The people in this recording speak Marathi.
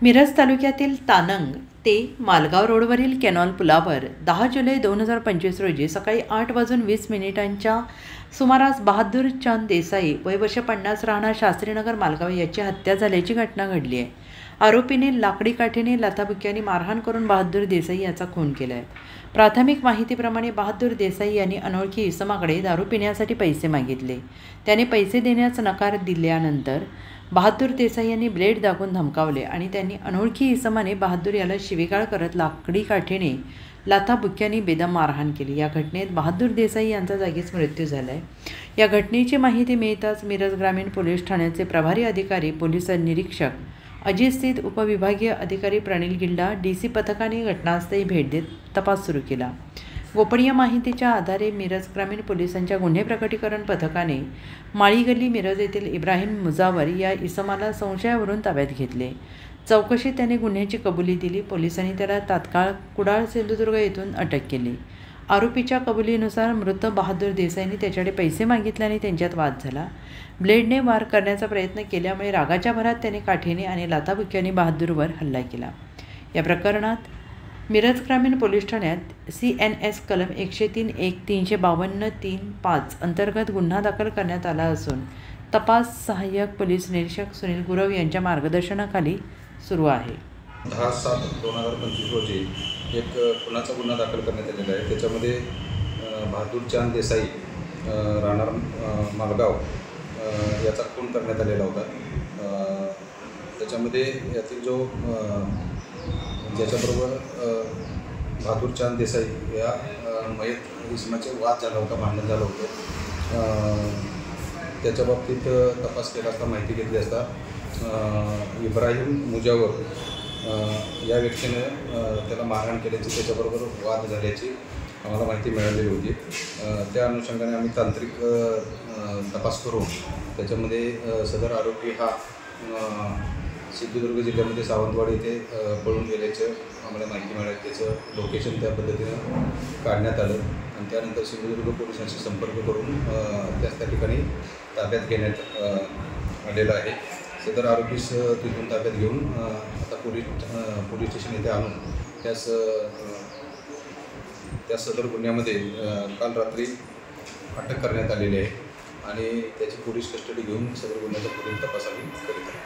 मिरज तालुक्यातील तानंग ते मालगाव रोडवरील कॅनॉल पुलावर 10 जुलै 2025 रोजी सकाळी 8:20 सुमारास बहादूर चांद देसाई वय वर्ष 50 राहणार शास्त्रीनगर मालगाव याची हत्या झाल्याची घटना घडली आहे। आरोपीने लाकडी काठीने लाथाबुक्क्यांनी मारहाण करून बहादूर देसाई याचा खून केला आहे। प्राथमिक माहितीप्रमाणे बहादूर देसाई यांनी अनोळखी इसमाकडे दारू पिण्यासाठी पैसे मागितले। त्याने पैसे देण्यास नकार दिल्यानंतर बहादूर देसाई यांनी ब्लेड दाखवून धमकावले आणि त्यांनी अनोळखी इसमाने बहादूर याला शिवीगाळ करत लाकडी काठीने लाथाबुक्क्यांनी बेदम मारहाण केली। या घटनेत बहादूर देसाई यांचा जागीच मृत्यू झाला आहे। या घटनेची माहिती मिळताच मिरज ग्रामीण पोलीस ठाण्याचे प्रभारी अधिकारी पोलीस निरीक्षक अजित स्थित उपविभागीय अधिकारी प्रणिल गिल्डा डीसी पथकाने घटनास्थळी भेट देत तपास सुरू केला। गोपनीय माहितीच्या आधारे मिरज ग्रामीण पोलिसांच्या गुन्हे प्रकटीकरण पथकाने माळी गल्ली मिरज येथील इब्राहिम मुजावर या इसमाला संशयावरून ताब्यात घेतले। चौकशीत त्याने गुन्ह्याची कबुली दिली। पोलिसांनी त्याला तात्काळ कुडाळ सिंधुदुर्ग येथून अटक केली। आरोपीच्या कबुलीनुसार मृत बहादूर देसाईंनी त्याच्याकडे पैसे मागितल्याने त्यांच्यात वाद झाला। ब्लेडने वार करण्याचा प्रयत्न केल्यामुळे रागाच्या भरात त्याने काठीने आणि लाथाबुक्क्यांनी बहादूरवर हल्ला केला। या प्रकरणात मिरज ग्रामीण पोलीस ठाण्यात CNS कलम 103-1-352-3-5 अंतर्गत गुन्हा दाखल करण्यात आला असून तपास सहाय्यक पोलीस निरीक्षक सुनील गुरव यांच्या मार्गदर्शनाखाली सुरू आहे। 10/7/2025 रोजी एक खुनाचा गुन्हा दाखल करण्यात आलेला आहे। त्याच्यामध्ये बहादूर चांद देसाई राहणार मालगाव याचा खून करण्यात आलेला होता। त्याच्यामध्ये यातील जो ज्याच्याबरोबर बहादूर चांद देसाई या मयत इसमाचे वाद झाला होता, भांडण झालं होतं। त्याच्या बाबतीत तपास केला असता माहिती घेतली असता इब्राहिम मुजावर या व्यक्तीने त्याला मारहाण केल्याची, त्याच्याबरोबर वाद झाल्याची आम्हाला माहिती मिळालेली होती। त्या अनुषंगाने आम्ही तांत्रिक तपास करून त्याच्यामध्ये सदर आरोपी हा सिंधुदुर्ग जिल्ह्यामध्ये सावंतवाडी येथे पळून गेल्याचं आम्हाला माहिती मिळाली। त्याचं लोकेशन त्या पद्धतीनं काढण्यात आलं आणि त्यानंतर सिंधुदुर्ग पोलिसांशी संपर्क करून त्याच त्या ठिकाणी ताब्यात घेण्यात आलेलं आहे। सदर आरोपीस तिथून ताब्यात घेऊन आता पोलीस स्टेशन येथे आणून त्या सदर गुन्ह्यामध्ये काल रात्री अटक करण्यात आलेली आहे आणि त्याची पोलीस कस्टडी घेऊन सदर गुन्ह्याचा पुढील तपास आम्ही करीत आहोत।